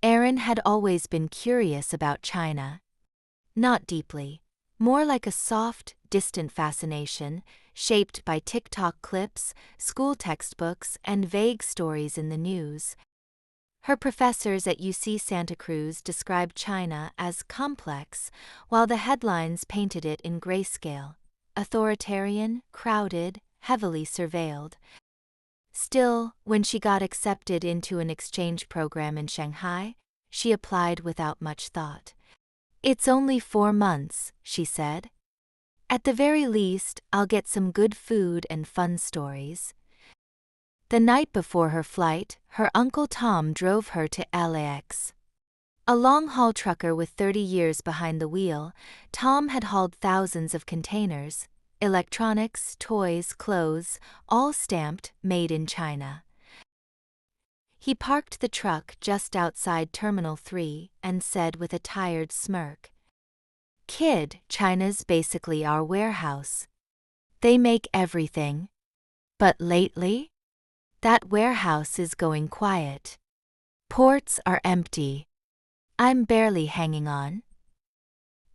Aaron had always been curious about China. Not deeply, more like a soft, distant fascination, shaped by TikTok clips, school textbooks, and vague stories in the news. Her professors at UC Santa Cruz described China as complex, while the headlines painted it in grayscale: authoritarian, crowded, heavily surveilled. Still, when she got accepted into an exchange program in Shanghai, she applied without much thought. "It's only 4 months," she said. "At the very least, I'll get some good food and fun stories." The night before her flight, her Uncle Tom drove her to LAX. A long-haul trucker with 30 years behind the wheel, Tom had hauled thousands of containers, electronics, toys, clothes, all stamped "Made in China." He parked the truck just outside Terminal 3 and said with a tired smirk, "Kid, China's basically our warehouse. They make everything. But lately, that warehouse is going quiet. Ports are empty. I'm barely hanging on."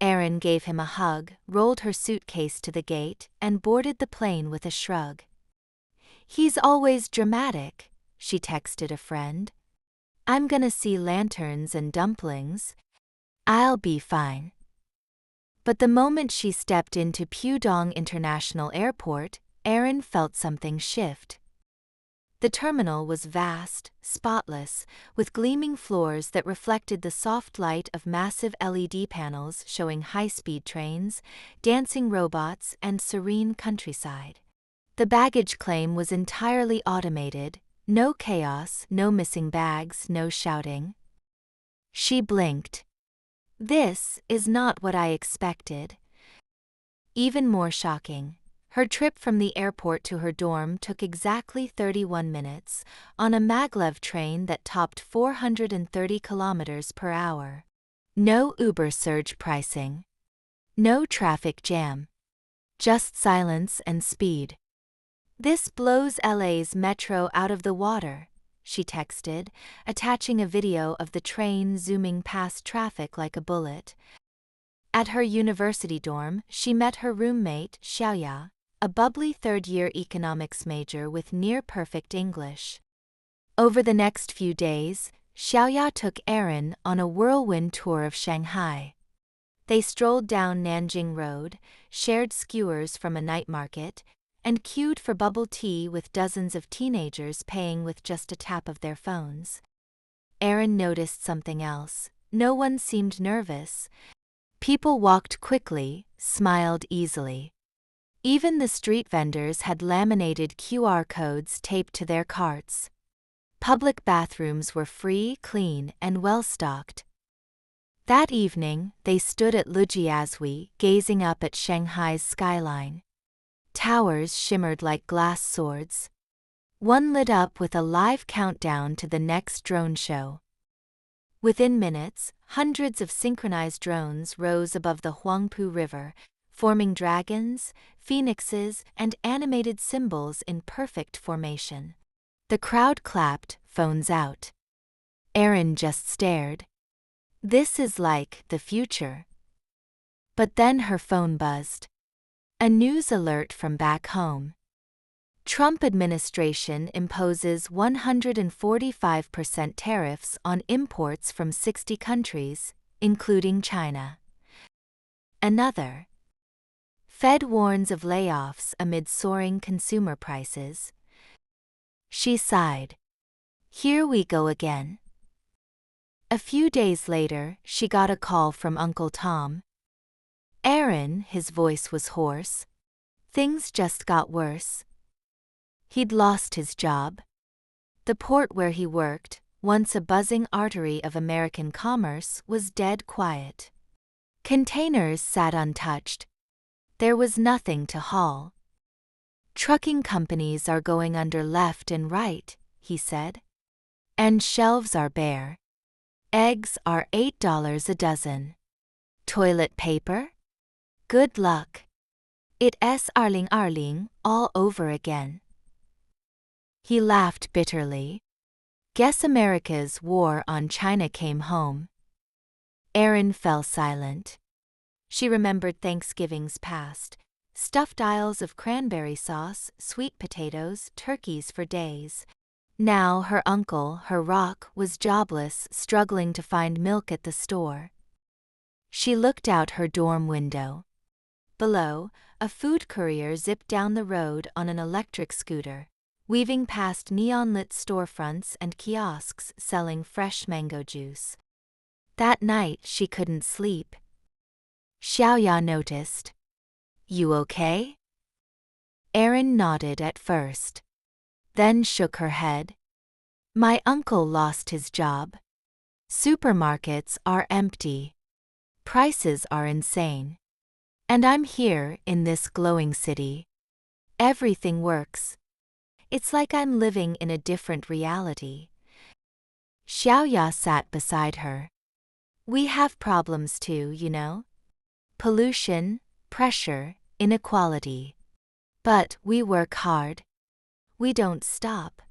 Aaron gave him a hug, rolled her suitcase to the gate, and boarded the plane with a shrug. "He's always dramatic," she texted a friend. "I'm gonna see lanterns and dumplings. I'll be fine." But the moment she stepped into Pudong International Airport, Aaron felt something shift. The terminal was vast, spotless, with gleaming floors that reflected the soft light of massive LED panels showing high-speed trains, dancing robots, and serene countryside. The baggage claim was entirely automated, no chaos, no missing bags, no shouting. She blinked. "This is not what I expected." Even more shocking, her trip from the airport to her dorm took exactly 31 minutes, on a Maglev train that topped 430 kilometers per hour. No Uber surge pricing. No traffic jam. Just silence and speed. "This blows LA's metro out of the water," she texted, attaching a video of the train zooming past traffic like a bullet. At her university dorm, she met her roommate, Xiaoya, a bubbly third-year economics major with near-perfect English. Over the next few days, Xiaoya took Aaron on a whirlwind tour of Shanghai. They strolled down Nanjing Road, shared skewers from a night market, and queued for bubble tea with dozens of teenagers paying with just a tap of their phones. Aaron noticed something else. No one seemed nervous. People walked quickly, smiled easily. Even the street vendors had laminated QR codes taped to their carts. Public bathrooms were free, clean, and well-stocked. That evening, they stood at Lujiazui, gazing up at Shanghai's skyline. Towers shimmered like glass swords. One lit up with a live countdown to the next drone show. Within minutes, hundreds of synchronized drones rose above the Huangpu River, forming dragons, phoenixes, and animated symbols in perfect formation. The crowd clapped, phones out. Aaron just stared. This is like the future. But then her phone buzzed. A news alert from back home. Trump administration imposes 145% tariffs on imports from 60 countries, including China. Another. Fed warns of layoffs amid soaring consumer prices. She sighed. Here we go again. A few days later, she got a call from Uncle Tom. "Aaron," his voice was hoarse. "Things just got worse." He'd lost his job. The port where he worked, once a buzzing artery of American commerce, was dead quiet. Containers sat untouched. There was nothing to haul. "Trucking companies are going under left and right," he said. "And shelves are bare. Eggs are $8 a dozen. Toilet paper? Good luck. It's Arling all over again." He laughed bitterly. Guess America's war on China came home. Erin fell silent. She remembered Thanksgivings past. Stuffed aisles of cranberry sauce, sweet potatoes, turkeys for days. Now her uncle, her rock, was jobless, struggling to find milk at the store. She looked out her dorm window. Below, a food courier zipped down the road on an electric scooter, weaving past neon-lit storefronts and kiosks selling fresh mango juice. That night she couldn't sleep. Xiaoya noticed. "You okay?" Erin nodded at first. Then shook her head. "My uncle lost his job. Supermarkets are empty. Prices are insane. And I'm here in this glowing city. Everything works. It's like I'm living in a different reality." Xiaoya sat beside her. "We have problems too, you know. Pollution, pressure, inequality. But we work hard. We don't stop."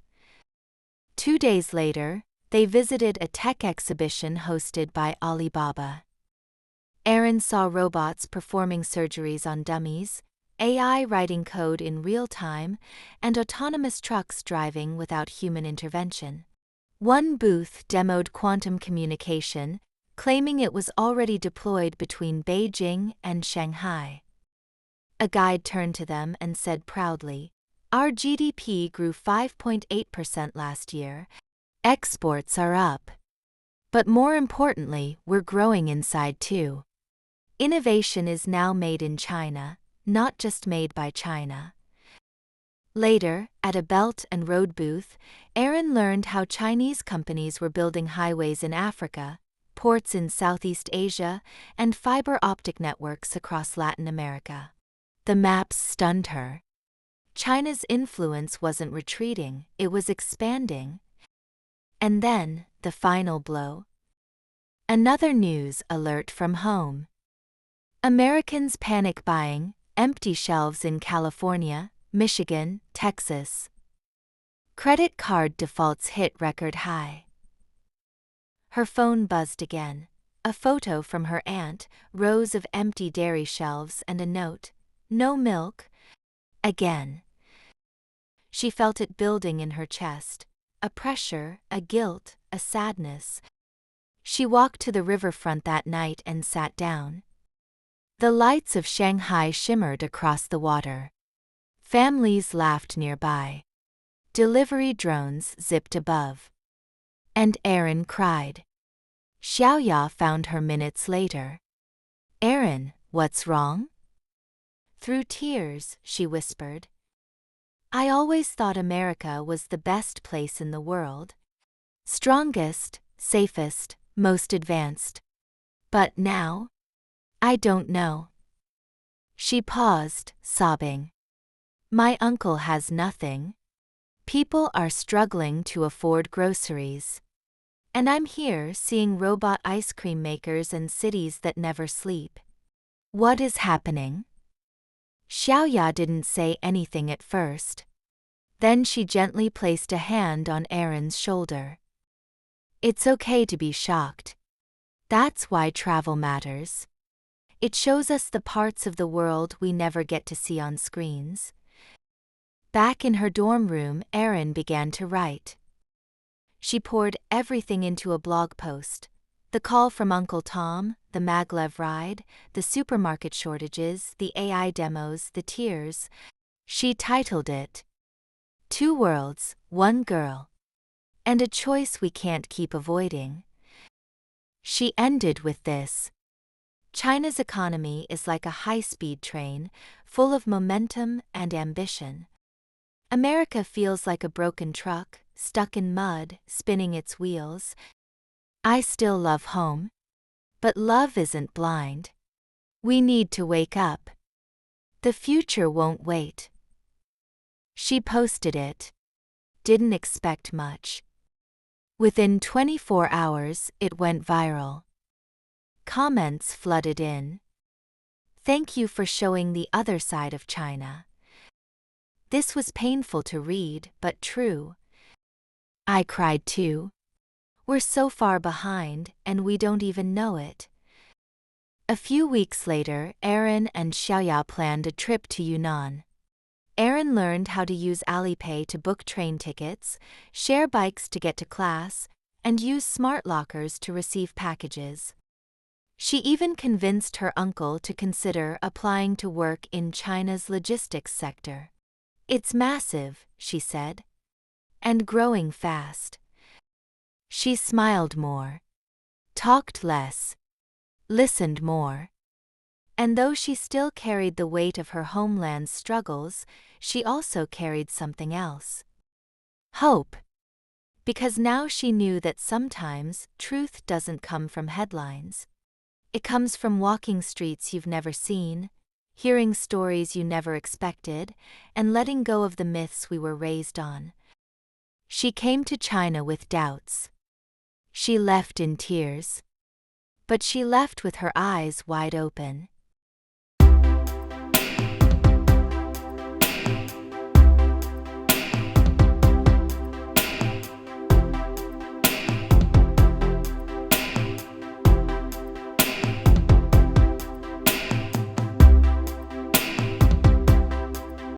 2 days later, they visited a tech exhibition hosted by Alibaba. Erin saw robots performing surgeries on dummies, AI writing code in real time, and autonomous trucks driving without human intervention. One booth demoed quantum communication, claiming it was already deployed between Beijing and Shanghai. A guide turned to them and said proudly, "Our GDP grew 5.8% last year. Exports are up. But more importantly, we're growing inside too. Innovation is now made in China, not just made by China." Later, at a Belt and Road booth, Erin learned how Chinese companies were building highways in Africa, ports in Southeast Asia, and fiber optic networks across Latin America. The maps stunned her. China's influence wasn't retreating, it was expanding. And then, the final blow. Another news alert from home. Americans panic buying, empty shelves in California, Michigan, Texas. Credit card defaults hit record high. Her phone buzzed again. A photo from her aunt, rows of empty dairy shelves and a note, "No milk." Again. She felt it building in her chest. A pressure, a guilt, a sadness. She walked to the riverfront that night and sat down. The lights of Shanghai shimmered across the water. Families laughed nearby. Delivery drones zipped above. And Erin cried. Xiaoya found her minutes later. "Erin, what's wrong?" Through tears, she whispered. "I always thought America was the best place in the world. Strongest, safest, most advanced. But now? I don't know." She paused, sobbing. "My uncle has nothing. People are struggling to afford groceries. And I'm here seeing robot ice cream makers and cities that never sleep. What is happening?" Xiaoya didn't say anything at first. Then she gently placed a hand on Erin's shoulder. "It's okay to be shocked. That's why travel matters. It shows us the parts of the world we never get to see on screens." Back in her dorm room, Erin began to write. She poured everything into a blog post. The call from Uncle Tom, the Maglev ride, the supermarket shortages, the AI demos, the tears. She titled it, "Two Worlds, One Girl. And a Choice We Can't Keep Avoiding." She ended with this. "China's economy is like a high-speed train, full of momentum and ambition. America feels like a broken truck, stuck in mud, spinning its wheels. I still love home. But love isn't blind. We need to wake up. The future won't wait." She posted it. Didn't expect much. Within 24 hours, it went viral. Comments flooded in. "Thank you for showing the other side of China. This was painful to read, but true. I cried too. We're so far behind, and we don't even know it. A few weeks later, Aaron and Xiaoya planned a trip to Yunnan. Aaron learned how to use Alipay to book train tickets, share bikes to get to class, and use smart lockers to receive packages. She even convinced her uncle to consider applying to work in China's logistics sector. It's massive, she said. And growing fast. She smiled more, talked less, listened more. And though she still carried the weight of her homeland's struggles, she also carried something else. Hope. Because now she knew that sometimes truth doesn't come from headlines. It comes from walking streets you've never seen, hearing stories you never expected, and letting go of the myths we were raised on. She came to China with doubts. She left in tears. But she left with her eyes wide open.